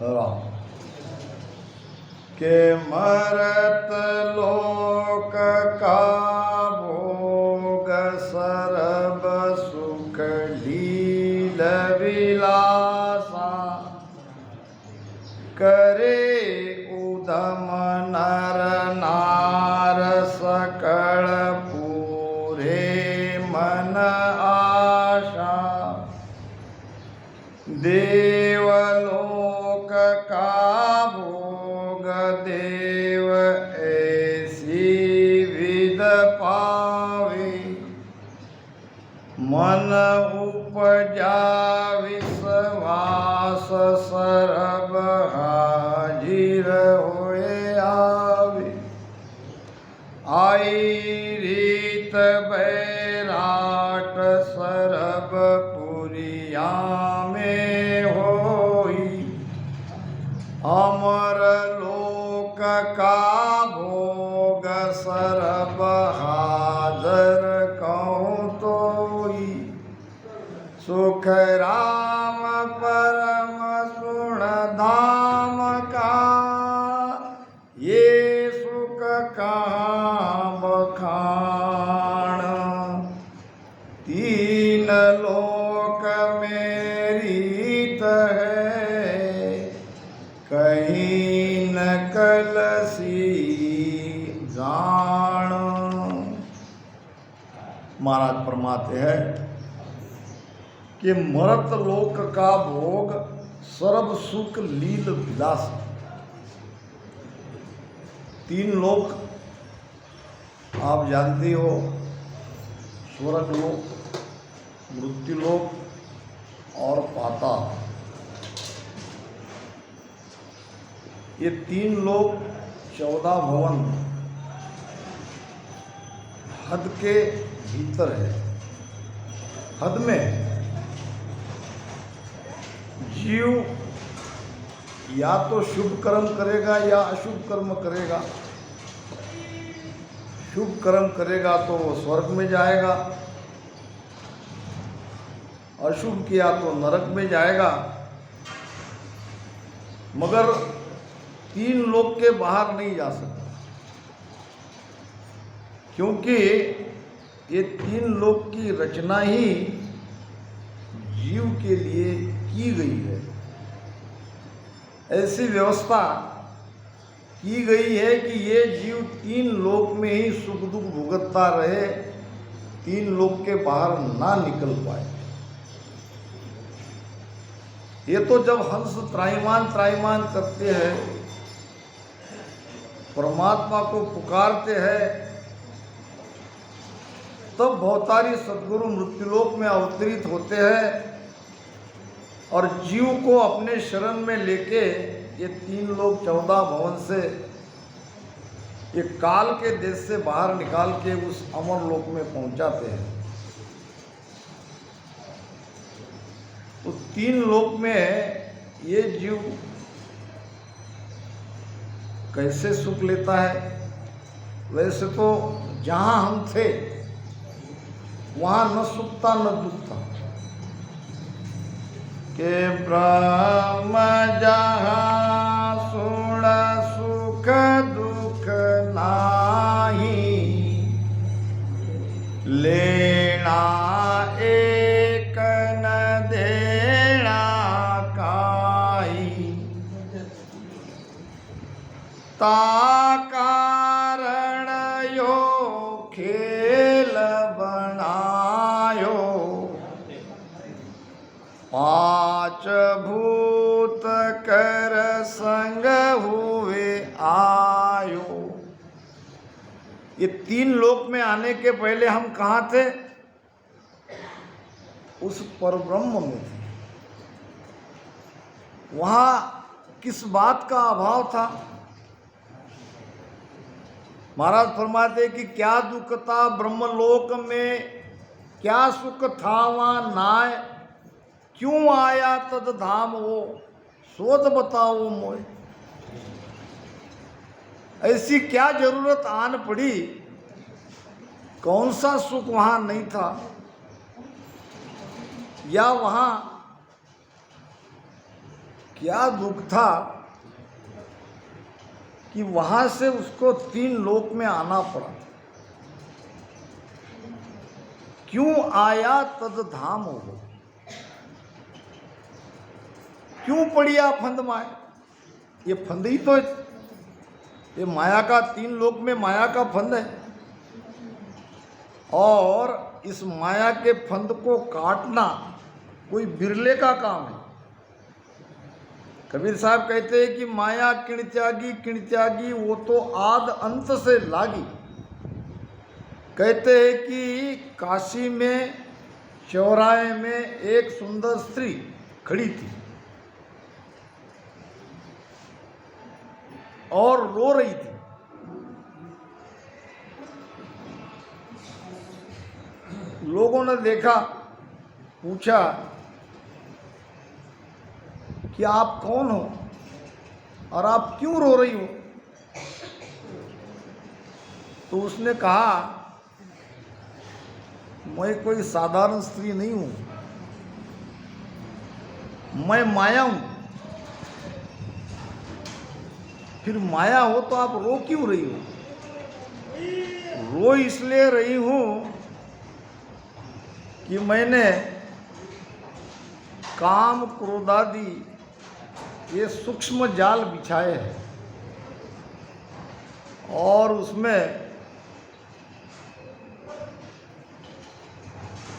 राम के मरत लोक का भोग सरब सुख लील विलासा करे उदम नर नार सकल पूरे मन आशा देवलोक का भोग देव ऐसी विद पावे मन उपजा विश्वास सरब हाजिर होए आवे आई रीत बैराट सरब पुरिया में होई अमर लोक का भोग सरब हाजर कहूँ तोई सुख राम परम सुण धाम का ये सुख कहाँ बखान तीन लोक में रीत है कहीं न कलसी जान। महाराज फरमाते हैं कि मरत लोक का भोग सर्व सुख लील विलास। तीन लोक आप जानते हो, स्वर्ग लोक, मृत्यु लोक और पाताल। ये तीन लोक 14 भवन हद के भीतर है। हद में जीव या तो शुभ कर्म करेगा या अशुभ कर्म करेगा। शुभ कर्म करेगा तो वो स्वर्ग में जाएगा, अशुभ किया तो नरक में जाएगा। मगर तीन लोक के बाहर नहीं जा सकता, क्योंकि ये तीन लोक की रचना ही जीव के लिए की गई है। ऐसी व्यवस्था की गई है कि ये जीव तीन लोक में ही सुख दुख भुगतता रहे, तीन लोक के बाहर ना निकल पाए। ये तो जब हंस त्राईमान करते हैं, परमात्मा को पुकारते हैं, तब भवतारी सद्गुरु मृत्युलोक में अवतरित होते हैं और जीव को अपने शरण में लेके ये तीन लोक 14 भवन से, ये काल के देश से बाहर निकाल के उस अमर लोक में पहुंचाते हैं। तो तीन लोक में ये जीव कैसे सुख लेता है? वैसे तो जहाँ हम थे वहाँ न सुख था न दुख था। के ब्रह्म जहाँ सुण सुख दुख नाही लेना एक न देना काई ता कारण यो खेल बनायो पांच भूत कर संग हुए आयो। ये तीन लोक में आने के पहले हम कहाँ थे? उस परब्रह्म में थे। वहाँ किस बात का अभाव था? महाराज फरमाते कि क्या दुख था ब्रह्मलोक में, क्या सुख था वहाँ नाय, क्यों आया तद धाम वो, सोच बताओ मोय। ऐसी क्या जरूरत आन पड़ी, कौन सा सुख वहाँ नहीं था, या वहाँ क्या दुख था कि वहां से उसको 3 लोक में आना पड़ा। क्यों आया तद धाम हो, क्यों पड़िया फंद माए। ये फंद ही तो, ये माया का 3 लोक में माया का फंद है, और इस माया के फंद को काटना कोई बिरले का काम है। कबीर साहब कहते हैं कि माया किण त्यागी वो तो आद अंत से लागी। कहते हैं कि काशी में चौराहे में एक सुंदर स्त्री खड़ी थी और रो रही थी। लोगों ने देखा, पूछा कि आप कौन हो और आप क्यों रो रही हो। तो उसने कहा, मैं कोई साधारण स्त्री नहीं हूं, मैं माया हूं। फिर माया हो तो आप रो क्यों रही हो। रो इसलिए रही हूं कि मैंने काम क्रोधादि ये सूक्ष्म जाल बिछाए हैं, और उसमें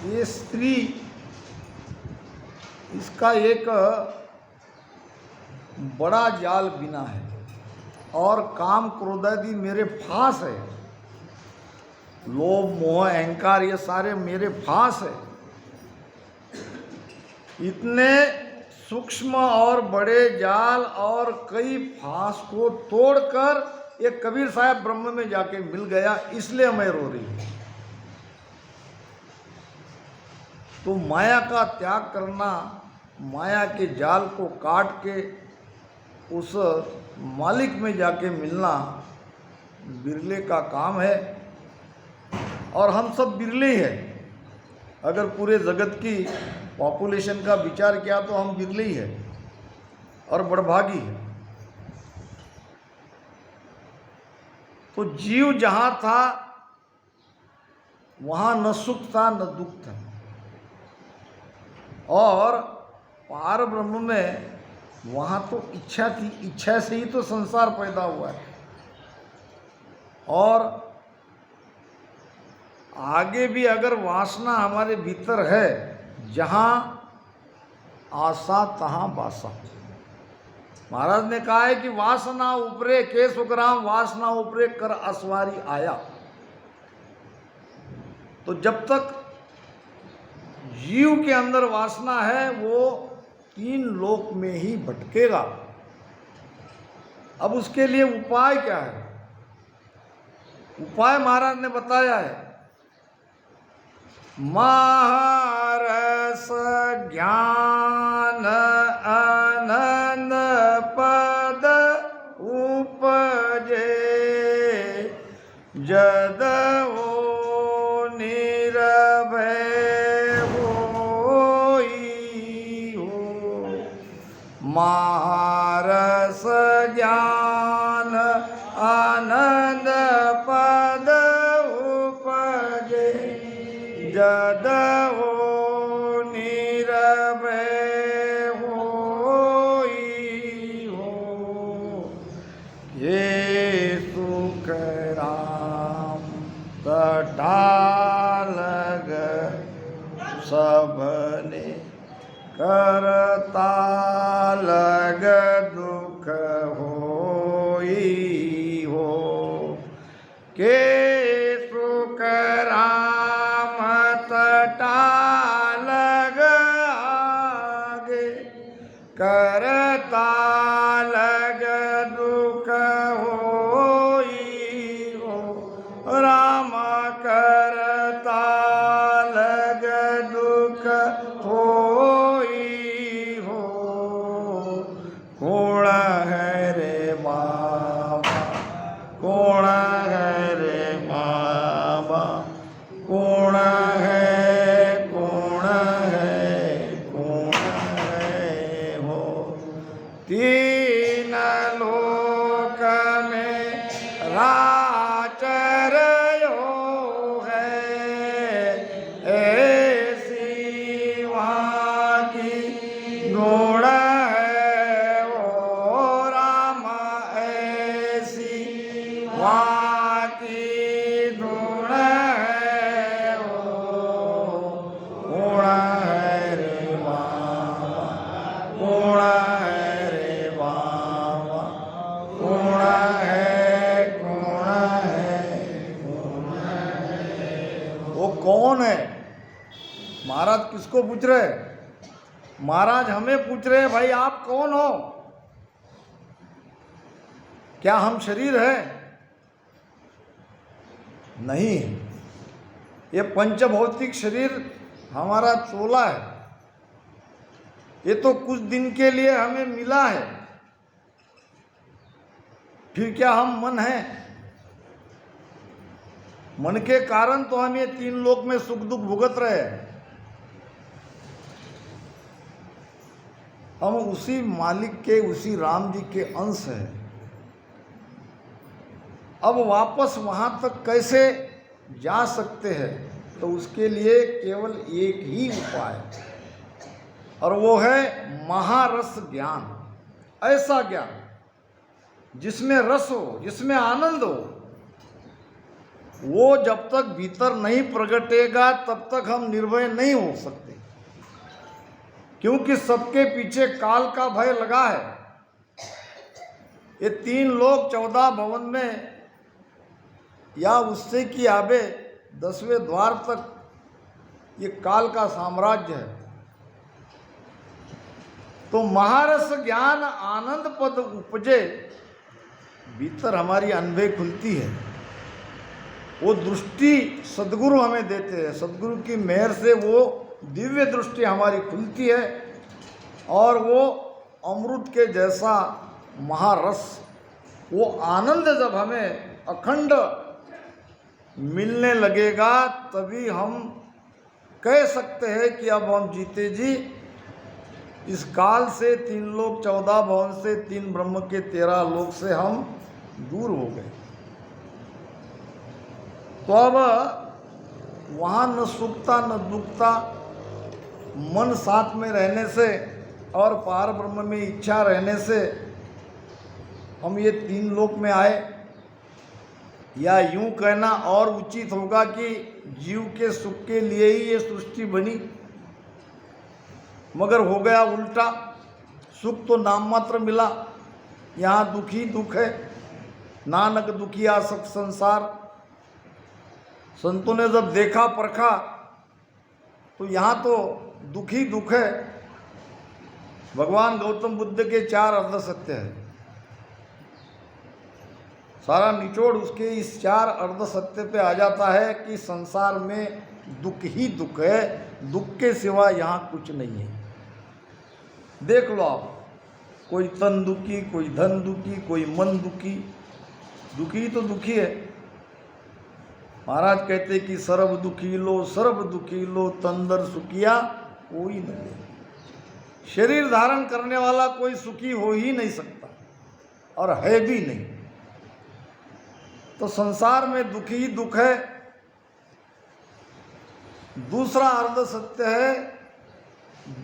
ये स्त्री इसका एक बड़ा जाल बिना है, और काम क्रोधादि मेरे फांस है। लोभ मोह अहंकार ये सारे मेरे फांस है। इतने सूक्ष्म और बड़े जाल और कई फांस को तोड़कर ये कबीर साहब ब्रह्म में जाके मिल गया, इसलिए मैं रो रही हूं। तो माया का त्याग करना, माया के जाल को काट के उस मालिक में जाके मिलना बिरले का काम है, और हम सब बिरले ही हैं। अगर पूरे जगत की पॉपुलेशन का विचार किया तो हम बिरले ही हैं और बड़भागी हैं। तो जीव जहां था वहां न सुख था न दुख था, और पार ब्रह्म में वहां तो इच्छा थी। इच्छा से ही तो संसार पैदा हुआ है, और आगे भी अगर वासना हमारे भीतर है, जहां आशा तहां बासा। महाराज ने कहा है कि वासना उपरे के सुखराम, वासना उपरे कर असवारी आया। तो जब तक जीव के अंदर वासना है वो 3 लोक में ही भटकेगा। अब उसके लिए उपाय क्या है। उपाय महाराज ने बताया है, महारस ज्ञान आनंद पद उपजे, जद वो निरभय होई हो। महारस ज्ञान आनंद पद उपजे, जद वो निरभय होई हो। ये सुख राम कटालग सबने करता लग दुख होई हो। के सुख राम तटालग आगे करता लग दुख होई हो। राम करता लग दुख होई हो। कौन है रे बाबा, कौन है रे बाबा, कौन है, कौन है, कौन है हो। तीन लोक में राचर्यो है, ऐसी वहाँ की गुण है वो राम, ऐसी वहाँ की गुण है वो गुण है रे बाबा, गुण है रे बाबा, गुण है, गुण है। वो कौन है? महाराज किसको पूछ रहे? महाराज हमें पूछ रहे हैं, भाई आप कौन हो? क्या हम शरीर है? नहीं, ये पंचभौतिक शरीर हमारा चोला है। ये तो कुछ दिन के लिए हमें मिला है, फिर क्या हम मन हैं? मन के कारण तो हम ये तीन लोक में सुख दुख भुगत रहे हैं। हम उसी मालिक के, उसी राम जी के अंश हैं। अब वापस वहां तक कैसे जा सकते हैं? तो उसके लिए केवल एक ही उपाय, और वो है महारस ज्ञान। ऐसा ज्ञान जिसमें रस हो, जिसमें आनंद हो, वो जब तक भीतर नहीं प्रगटेगा तब तक हम निर्भय नहीं हो सकते, क्योंकि सबके पीछे काल का भय लगा है। ये तीन लोग 14 भवन में या उससे की आबे 10वें द्वार तक ये काल का साम्राज्य है। तो महारस ज्ञान आनंद पद उपजे, भीतर हमारी अनभे खुलती है। वो दृष्टि सद्गुरु हमें देते हैं, सद्गुरु की मेहर से वो दिव्य दृष्टि हमारी खुलती है, और वो अमृत के जैसा महारस, वो आनंद जब हमें अखंड मिलने लगेगा, तभी हम कह सकते हैं कि अब हम जीते जी इस काल से, 3 लोक 14 भवन से, 3 ब्रह्म के 13 लोक से हम दूर हो गए। तो अब वहाँ न सुखता न दुखता, मन साथ में रहने से और पार ब्रह्म में इच्छा रहने से हम ये 3 लोक में आए। या यूं कहना और उचित होगा कि जीव के सुख के लिए ही ये सृष्टि बनी, मगर हो गया उल्टा। सुख तो नाम मात्र मिला, यहाँ दुख ही दुख है। नानक दुखिया सब संसार। संतों ने जब देखा परखा तो यहाँ तो दुख ही दुख है। भगवान गौतम बुद्ध के 4 अर्ध सत्य है, सारा निचोड़ उसके इस 4 अर्ध सत्य पे आ जाता है कि संसार में दुख ही दुख है, दुख के सिवा यहाँ कुछ नहीं है। देख लो आप, कोई तन दुखी, कोई धन दुखी, कोई मन दुखी, दुखी तो दुखी है। महाराज कहते कि सर्व दुखी लो तंदर सुखिया कोई नहीं। शरीर धारण करने वाला कोई सुखी हो ही नहीं सकता, और है भी नहीं। तो संसार में दुख ही दुख है। दूसरा अर्ध सत्य है,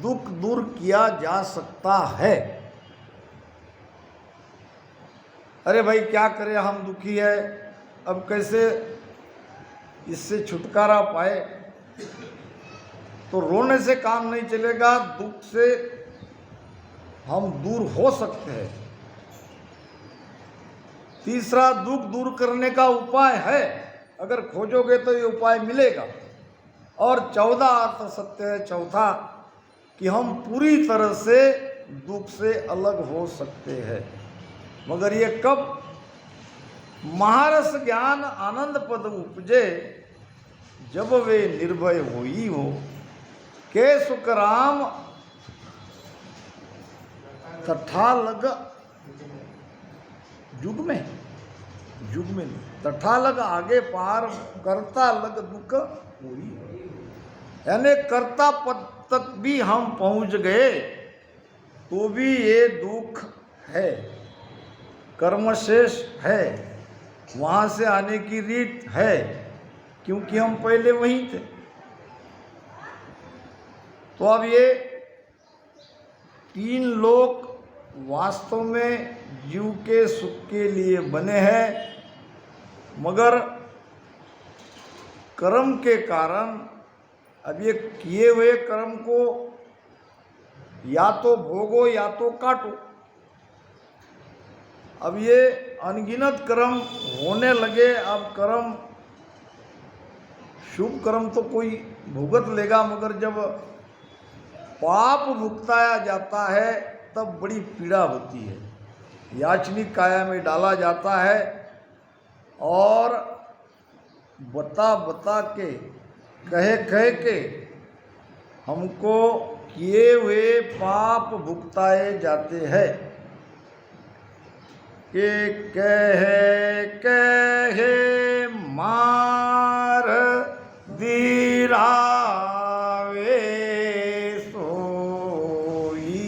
दुख दूर किया जा सकता है। अरे भाई क्या करें, हम दुखी है, अब कैसे इससे छुटकारा पाए? तो रोने से काम नहीं चलेगा, दुख से हम दूर हो सकते हैं। तीसरा, दुख दूर करने का उपाय है, अगर खोजोगे तो ये उपाय मिलेगा। और 14 अर्थ सत्य है चौथा, कि हम पूरी तरह से दुख से अलग हो सकते हैं। मगर ये कब? महारस ज्ञान आनंद पद उपजे, जब वे निर्भय होई हो। के सुख राम तथा लग, युग में नहीं, तथा लग आगे पार, करता लग दुख हुई। यानी कर्ता पद तक भी हम पहुंच गए तो भी ये दुख है, कर्मशेष है, वहाँ से आने की रीत है, क्योंकि हम पहले वहीं थे। तो अब ये तीन लोक वास्तव में जीव के सुख के लिए बने हैं, मगर कर्म के कारण अब ये किए हुए कर्म को या तो भोगो या तो काटो। अब ये अनगिनत कर्म होने लगे। अब कर्म, शुभ कर्म तो कोई भुगत लेगा, मगर जब पाप भुगताया जाता है तब बड़ी पीड़ा होती है। याचनिक काया में डाला जाता है और बता बता के, कहे कहे के हमको किए हुए पाप भुगताए जाते हैं। कि कहे कहे मार दीरावे सोई,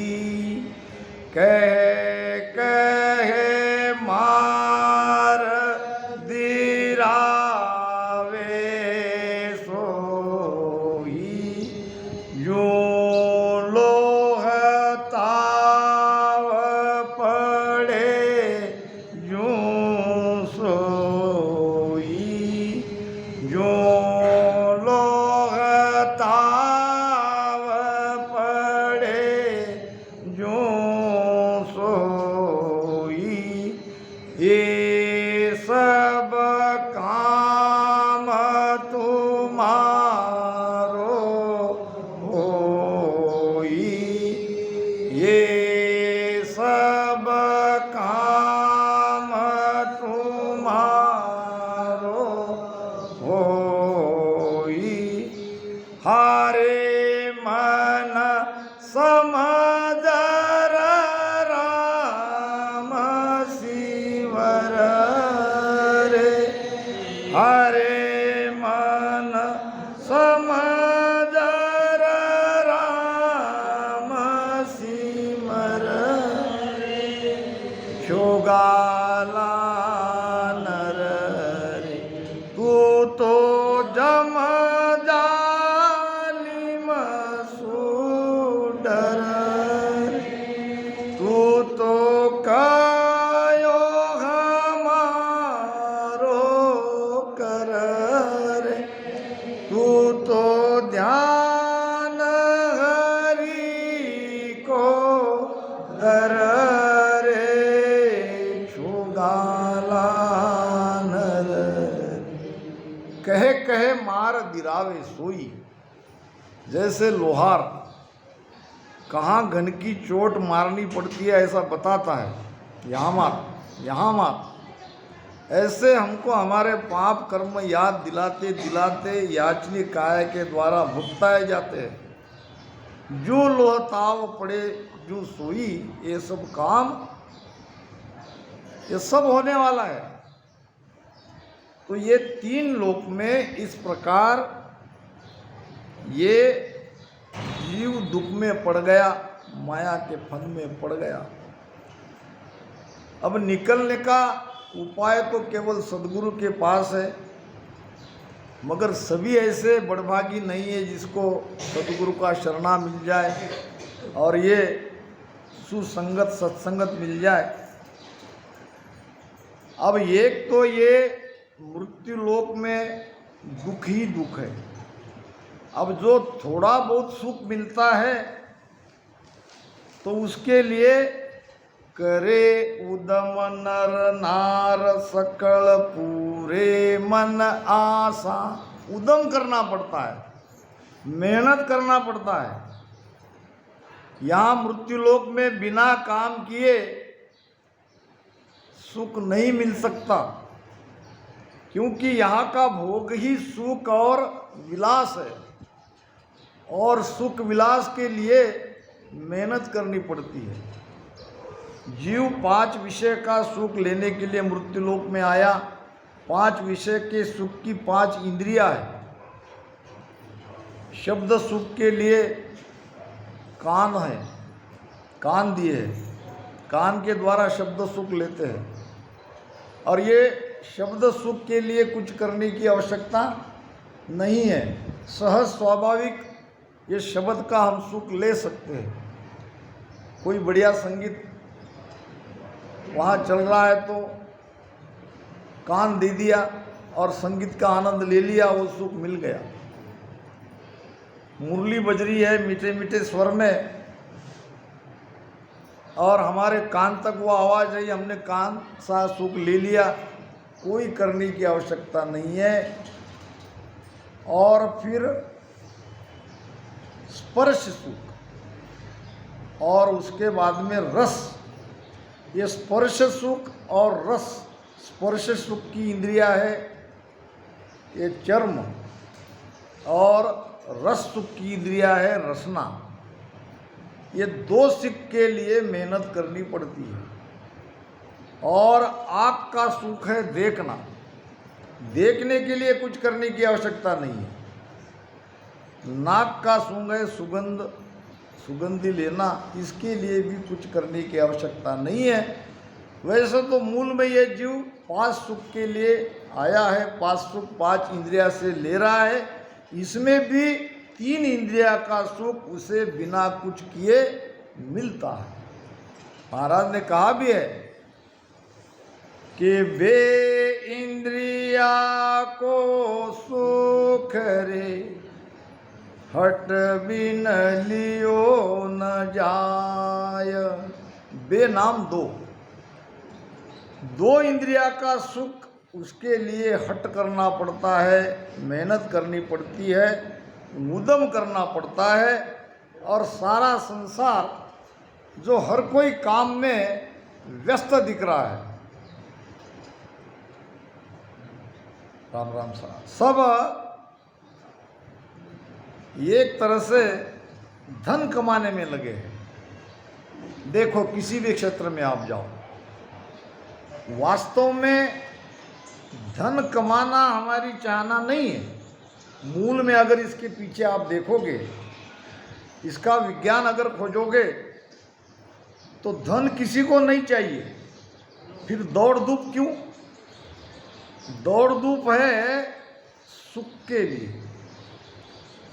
कहे कहे मार दीरावे सोई, जो लोह ताव पड़े यूं सोई, जो लोह ताव पड़े यूं सोई, ये सब काम तुम्हारो होई, ये सब काम तुम्हारो होई, हारे मन समझ राम शिवर रे, हरे मन समझ राम सिमर रे, जोगाला नर रे, तू तो जम जालिम सुडर रे, तू तो कायो हमारो कर रे, तू तो ध्यान हरि को धर रे, छुगाला नर। कहे कहे मार गिरावे सोई, जैसे लोहार कहाँ घन की चोट मारनी पड़ती है ऐसा बताता है, यहाँ मार यहाँ मार। ऐसे हमको हमारे पाप कर्म याद दिलाते दिलाते याचनिक काय के द्वारा भुगताए जाते हैं। जो लोह ताव पड़े जो सोई, ये सब काम ये सब होने वाला है। तो ये तीन लोक में इस प्रकार ये जीव दुख में पड़ गया, माया के फन में पड़ गया। अब निकलने का उपाय तो केवल सद्गुरु के पास है, मगर सभी ऐसे बड़भागी नहीं है जिसको सद्गुरु का शरणा मिल जाए और ये सुसंगत सत्संगत मिल जाए। अब एक तो ये मृत्यु लोक में दुख ही दुख है। अब जो थोड़ा बहुत सुख मिलता है तो उसके लिए करे उदम नर नार सकल पूरे मन आशा, उदम करना पड़ता है, मेहनत करना पड़ता है। यहाँ मृत्युलोक में बिना काम किए सुख नहीं मिल सकता, क्योंकि यहाँ का भोग ही सुख और विलास है, और सुख विलास के लिए मेहनत करनी पड़ती है। जीव 5 विषय का सुख लेने के लिए मृत्युलोक में आया। 5 विषय के सुख की 5 इंद्रियां है। शब्द सुख के लिए कान है, कान दिए है। कान के द्वारा शब्द सुख लेते हैं, और ये शब्द सुख के लिए कुछ करने की आवश्यकता नहीं है। सहज स्वाभाविक ये शब्द का हम सुख ले सकते हैं। कोई बढ़िया संगीत वहाँ चल रहा है तो कान दे दिया और संगीत का आनंद ले लिया, वो सुख मिल गया। मुरली बज रही है मीठे मीठे स्वर में और हमारे कान तक वो आवाज़ आई, हमने कान सा सुख ले लिया, कोई करने की आवश्यकता नहीं है। और फिर स्पर्श सुख और उसके बाद में रस। ये स्पर्श सुख और रस, स्पर्श सुख की इंद्रिया है ये चर्म, और रस सुख की इंद्रिया है रसना। ये दो सुख के लिए मेहनत करनी पड़ती है। और आँख का सुख है देखना, देखने के लिए कुछ करने की आवश्यकता नहीं है। नाक का सुख है सुगंधी लेना, इसके लिए भी कुछ करने की आवश्यकता नहीं है। वैसे तो मूल में ये जीव पांच सुख के लिए आया है, पांच सुख पांच इंद्रिया से ले रहा है। इसमें भी तीन इंद्रिया का सुख उसे बिना कुछ किए मिलता है। महाराज ने कहा भी है कि बे इंद्रिया को सुख रे हट बिन लियो न जाय। बे नाम दो इंद्रिया का सुख उसके लिए हट करना पड़ता है, मेहनत करनी पड़ती है, उद्यम करना पड़ता है। और सारा संसार जो हर कोई काम में व्यस्त दिख रहा है, राम राम साहब, सब एक तरह से धन कमाने में लगे हैं। देखो किसी भी क्षेत्र में आप जाओ, वास्तव में धन कमाना हमारी चाहना नहीं है। मूल में अगर इसके पीछे आप देखोगे, इसका विज्ञान अगर खोजोगे, तो धन किसी को नहीं चाहिए। फिर दौड़ धूप क्यों? दौड़ धूप है सुख के लिए,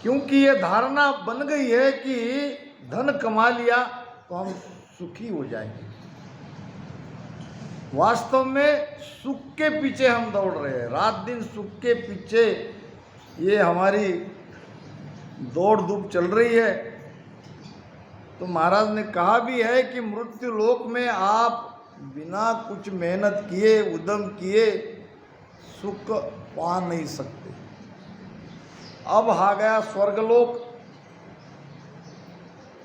क्योंकि ये धारणा बन गई है कि धन कमा लिया तो हम सुखी हो जाएंगे। वास्तव में सुख के पीछे हम दौड़ रहे हैं, रात दिन सुख के पीछे ये हमारी दौड़ धूप चल रही है। तो महाराज ने कहा भी है कि मृत्यु लोक में आप बिना कुछ मेहनत किए, उद्यम किए सुख पा नहीं सकते। अब आ गया स्वर्गलोक।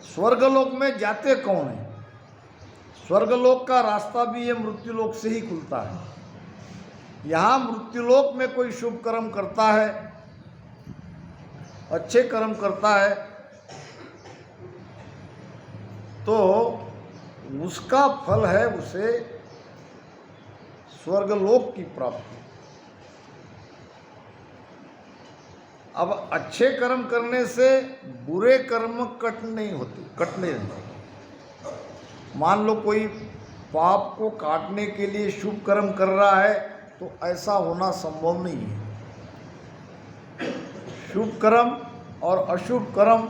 स्वर्गलोक में जाते कौन है? स्वर्गलोक का रास्ता भी ये मृत्युलोक से ही खुलता है। यहाँ मृत्युलोक में कोई शुभ कर्म करता है, अच्छे कर्म करता है, तो उसका फल है उसे स्वर्गलोक की प्राप्ति। अब अच्छे कर्म करने से बुरे कर्म कटने नहीं। मान लो कोई पाप को काटने के लिए शुभ कर्म कर रहा है, तो ऐसा होना संभव नहीं है। शुभ कर्म और अशुभ कर्म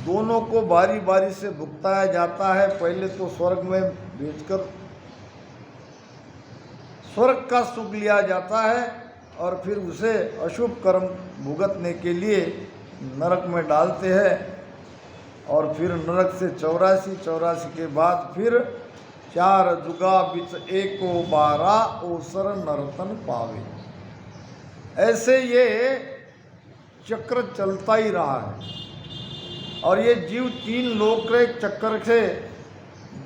दोनों को बारी बारी से भुगताया जाता है। पहले तो स्वर्ग में भेजकर स्वर्ग का सुख लिया जाता है, और फिर उसे अशुभ कर्म भुगतने के लिए नरक में डालते हैं। और फिर नरक से 84 के बाद फिर 4 जुगा बिच एको 12 ओसर नरतन पावे। ऐसे ये चक्र चलता ही रहा है। और ये जीव 3 लोक के चक्कर से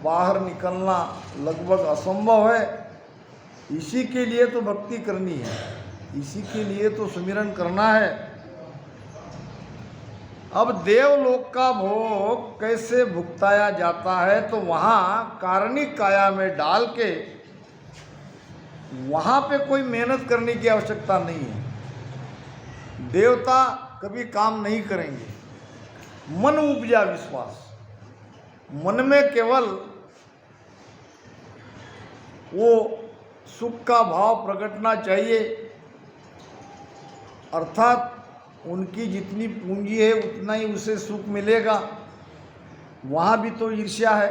बाहर निकलना लगभग असंभव है। इसी के लिए तो भक्ति करनी है, इसी के लिए तो सुमिरन करना है। अब देवलोक का भोग कैसे भुगताया जाता है? तो वहाँ कारणिक काया में डाल के, वहाँ पे कोई मेहनत करने की आवश्यकता नहीं है। देवता कभी काम नहीं करेंगे। मन उपजा विश्वास, मन में केवल वो सुख का भाव प्रकटना चाहिए, अर्थात उनकी जितनी पूंजी है उतना ही उसे सुख मिलेगा। वहाँ भी तो ईर्ष्या है,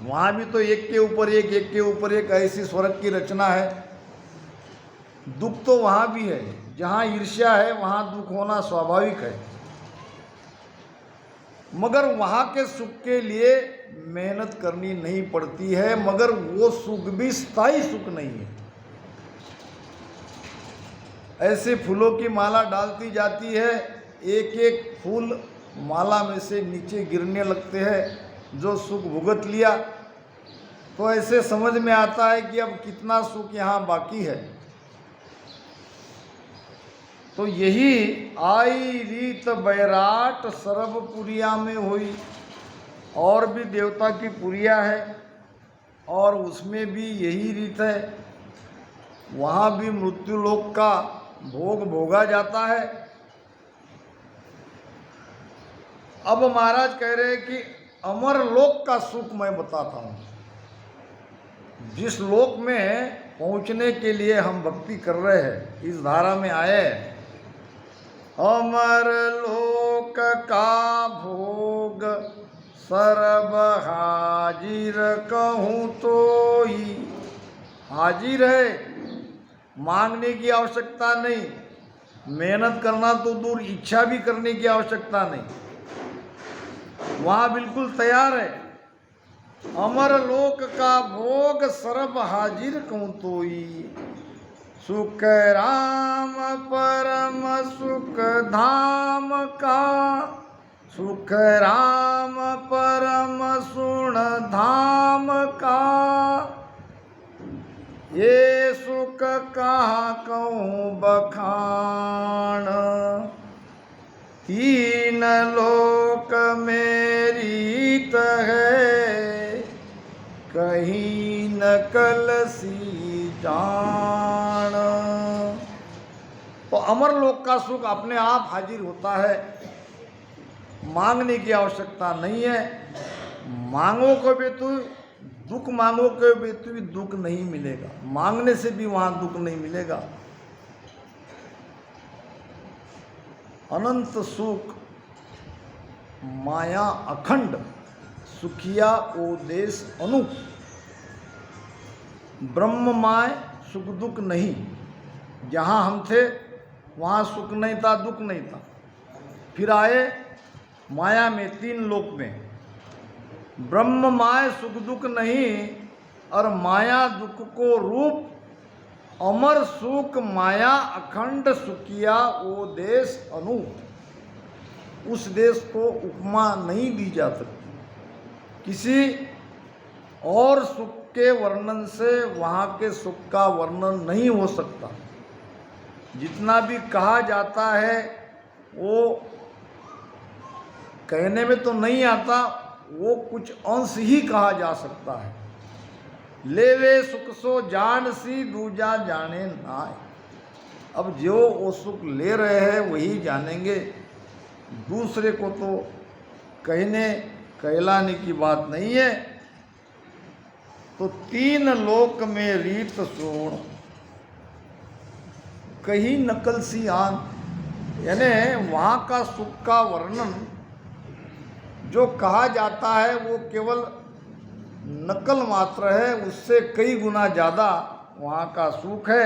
वहाँ भी तो एक के ऊपर एक ऐसी स्वर्ग की रचना है। दुख तो वहाँ भी है, जहाँ ईर्ष्या है वहाँ दुख होना स्वाभाविक है, मगर वहाँ के सुख के लिए मेहनत करनी नहीं पड़ती है, मगर वो सुख भी स्थायी सुख नहीं है। ऐसे फूलों की माला डालती जाती है, एक एक फूल माला में से नीचे गिरने लगते हैं। जो सुख भुगत लिया तो ऐसे समझ में आता है कि अब कितना सुख यहाँ बाकी है। तो यही आई रीत बैराट सर्वपुरिया में हुई। और भी देवता की पुरिया है और उसमें भी यही रीत है, वहाँ भी मृत्युलोक का भोग भोगा जाता है। अब महाराज कह रहे हैं कि अमर लोक का सुख मैं बताता हूँ। जिस लोक में पहुँचने के लिए हम भक्ति कर रहे हैं, इस धारा में आए, अमर लोक का भोग सर्व हाजिर कहूँ तो ही। हाजिर है, मांगने की आवश्यकता नहीं, मेहनत करना तो दूर, इच्छा भी करने की आवश्यकता नहीं, वहाँ बिल्कुल तैयार है। अमर लोक का भोग सर्व हाजिर कहूँ तो ही। सुख राम परम सुख धाम का, सुख राम परम सुण धाम का। ये सुख कहाँ कहूँ बखान, तीन लोक मेरी है, कहीं न कलसी जान। तो अमर लोक का सुख अपने आप हाजिर होता है, मांगने की आवश्यकता नहीं है। मांगो कभी तो दुख, मांगो कभी तो भी दुख नहीं मिलेगा, मांगने से भी वहाँ दुख नहीं मिलेगा। अनंत सुख माया अखंड, सुखिया ओ देश अनूप। ब्रह्ममय सुख दुख नहीं, जहाँ हम थे वहाँ सुख नहीं था, दुख नहीं था। फिर आए माया में, तीन लोक में। ब्रह्ममय सुख दुख नहीं और माया दुख को रूप अमर सुख माया अखंड सुखिया ओ देश अनूप। उस देश को उपमा नहीं दी जा सकती, किसी और सुख के वर्णन से वहाँ के सुख का वर्णन नहीं हो सकता। जितना भी कहा जाता है वो कहने में तो नहीं आता, वो कुछ अंश ही कहा जा सकता है। लेवे सुख सो जान सी दूजा जाने नाय। अब जो वो सुख ले रहे हैं वही जानेंगे, दूसरे को तो कहलाने की बात नहीं है। तो तीन लोक में रीत सोण, कहीं नकल सी आन, यानी वहाँ का सुख का वर्णन जो कहा जाता है वो केवल नकल मात्र है, उससे कई गुना ज़्यादा वहाँ का सुख है।